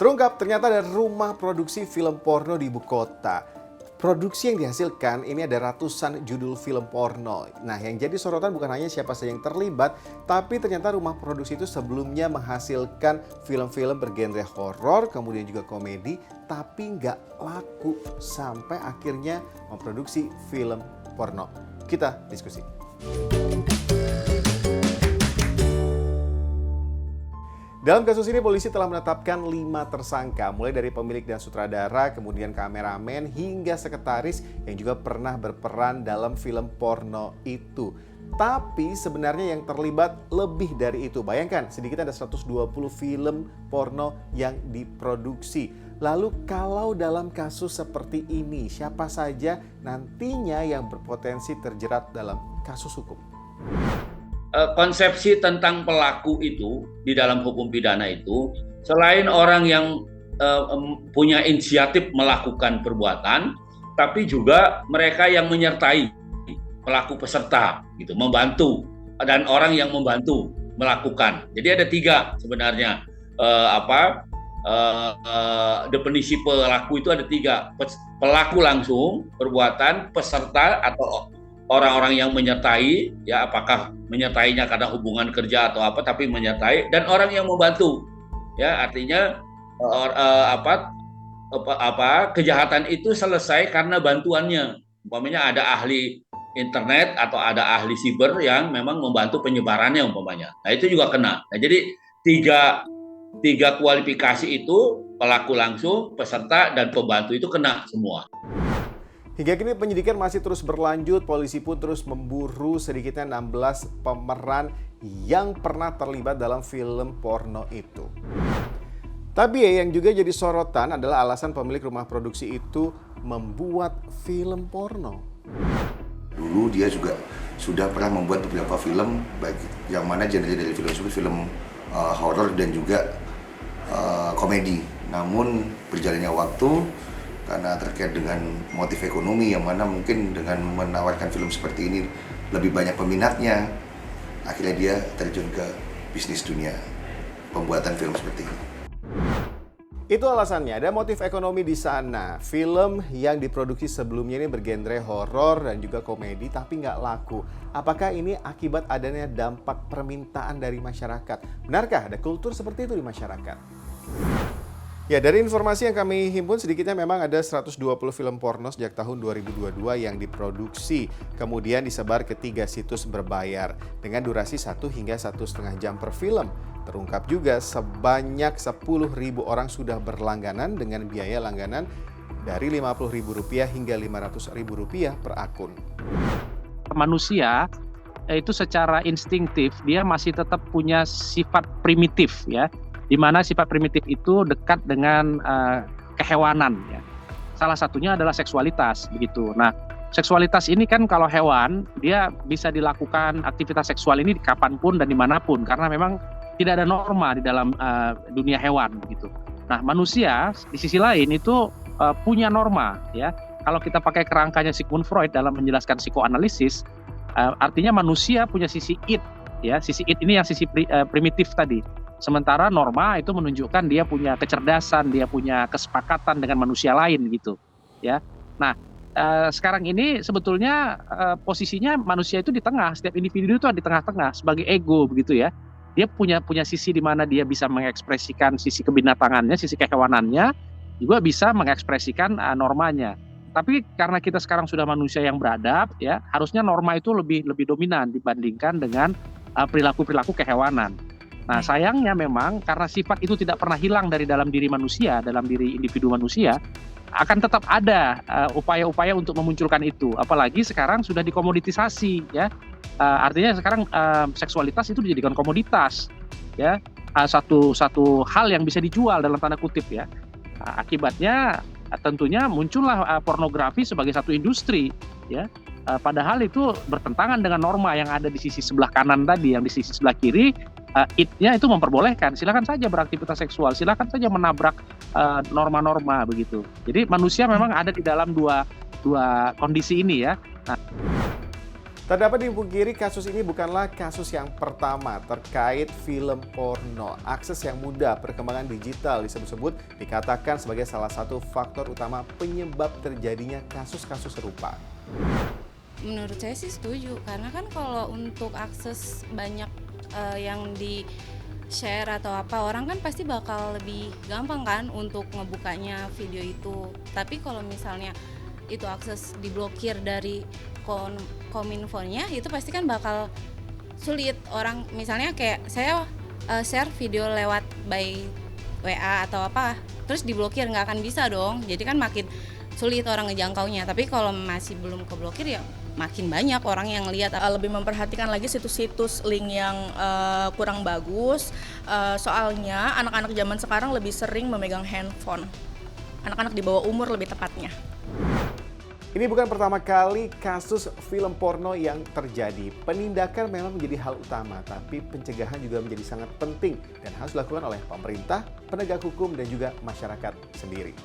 Terungkap ternyata ada rumah produksi film porno di ibu kota. Produksi yang dihasilkan ini ada ratusan judul film porno. Nah, yang jadi sorotan bukan hanya siapa saja yang terlibat, tapi ternyata rumah produksi itu sebelumnya menghasilkan film-film bergenre horor, kemudian juga komedi, tapi nggak laku sampai akhirnya memproduksi film porno. Kita diskusi. Dalam kasus ini polisi telah menetapkan 5 tersangka, mulai dari pemilik dan sutradara, kemudian kameramen, hingga sekretaris yang juga pernah berperan dalam film porno itu. Tapi sebenarnya yang terlibat lebih dari itu. Bayangkan, sedikit ada 120 film porno yang diproduksi. Lalu kalau dalam kasus seperti ini, siapa saja nantinya yang berpotensi terjerat dalam kasus hukum? Konsepsi tentang pelaku itu di dalam hukum pidana itu, selain orang yang punya inisiatif melakukan perbuatan, tapi juga mereka yang menyertai pelaku peserta, gitu, membantu, dan orang yang membantu melakukan. Jadi ada 3 sebenarnya. Definisi pelaku itu ada 3. Pelaku langsung perbuatan, peserta atau orang-orang yang menyertai, ya apakah menyertainya karena hubungan kerja atau apa, tapi menyertai, dan orang yang membantu, ya artinya kejahatan itu selesai karena bantuannya. Umpamanya ada ahli internet atau ada ahli siber yang memang membantu penyebarannya umpamanya. Nah itu juga kena. Nah jadi tiga kualifikasi itu, pelaku langsung, peserta, dan pembantu itu kena semua. Hingga kini penyidikan masih terus berlanjut, polisi pun terus memburu sedikitnya 16 pemeran yang pernah terlibat dalam film porno itu. Tapi yang juga jadi sorotan adalah alasan pemilik rumah produksi itu membuat film porno. Dulu dia juga sudah pernah membuat beberapa film, baik yang mana genre dari film tersebut film horor dan juga komedi. Namun berjalannya waktu, karena terkait dengan motif ekonomi yang mana mungkin dengan menawarkan film seperti ini lebih banyak peminatnya, akhirnya dia terjun ke bisnis dunia pembuatan film seperti ini. Itu alasannya, ada motif ekonomi di sana. Film yang diproduksi sebelumnya ini bergenre horor dan juga komedi tapi nggak laku. Apakah ini akibat adanya dampak permintaan dari masyarakat? Benarkah ada kultur seperti itu di masyarakat? Ya, dari informasi yang kami himpun sedikitnya memang ada 120 film porno sejak tahun 2022 yang diproduksi, kemudian disebar ke 3 situs berbayar dengan durasi 1 hingga 1,5 jam per film. Terungkap juga sebanyak 10.000 orang sudah berlangganan dengan biaya langganan dari Rp50.000 hingga Rp500.000 per akun. Manusia itu secara instingtif dia masih tetap punya sifat primitif, ya. Di mana sifat primitif itu dekat dengan kehewanan, ya. Salah satunya adalah seksualitas, begitu. Nah, seksualitas ini kan kalau hewan dia bisa dilakukan aktivitas seksual ini kapanpun dan dimanapun karena memang tidak ada norma di dalam dunia hewan, begitu. Nah, manusia di sisi lain itu punya norma, ya. Kalau kita pakai kerangkanya Sigmund Freud dalam menjelaskan psikoanalisis, artinya manusia punya sisi id, ya. Sisi id ini yang sisi primitif tadi. Sementara norma itu menunjukkan dia punya kecerdasan, dia punya kesepakatan dengan manusia lain gitu, ya. Nah, sekarang ini sebetulnya posisinya manusia itu di tengah, setiap individu itu di tengah-tengah sebagai ego begitu ya. Dia punya sisi di mana dia bisa mengekspresikan sisi kebinatangannya, sisi kehewanannya, juga bisa mengekspresikan normanya. Tapi karena kita sekarang sudah manusia yang beradab, ya, harusnya norma itu lebih dominan dibandingkan dengan perilaku-perilaku kehewanan. Nah, sayangnya memang karena sifat itu tidak pernah hilang dari dalam diri manusia, dalam diri individu manusia, akan tetap ada upaya-upaya untuk memunculkan itu. Apalagi sekarang sudah dikomoditisasi, ya. Artinya sekarang seksualitas itu dijadikan komoditas, ya. Satu hal yang bisa dijual dalam tanda kutip, ya. Akibatnya tentunya muncullah pornografi sebagai satu industri, ya. Padahal itu bertentangan dengan norma yang ada di sisi sebelah kanan tadi, yang di sisi sebelah kiri id-nya itu memperbolehkan, silakan saja beraktivitas seksual, silakan saja menabrak norma-norma begitu. Jadi manusia memang ada di dalam dua kondisi ini, ya. Nah, Tak dapat dipungkiri, kasus ini bukanlah kasus yang pertama terkait film porno. Akses yang mudah perkembangan digital disebut-sebut dikatakan sebagai salah satu faktor utama penyebab terjadinya kasus-kasus serupa. Menurut saya sih setuju, karena kan kalau untuk akses banyak yang di-share atau apa, orang kan pasti bakal lebih gampang kan untuk ngebukanya video itu. Tapi kalau misalnya itu akses diblokir dari Kominfo-nya, itu pasti kan bakal sulit. Orang misalnya kayak saya share video lewat by WA atau apa, terus diblokir, nggak akan bisa dong. Jadi kan makin sulit orang ngejangkaunya. Tapi kalau masih belum keblokir ya makin banyak orang yang lihat. Lebih memperhatikan lagi situs-situs link yang kurang bagus. Soalnya anak-anak zaman sekarang lebih sering memegang handphone. Anak-anak di bawah umur lebih tepatnya. Ini bukan pertama kali kasus film porno yang terjadi. Penindakan memang menjadi hal utama, tapi pencegahan juga menjadi sangat penting dan harus dilakukan oleh pemerintah, penegak hukum, dan juga masyarakat sendiri.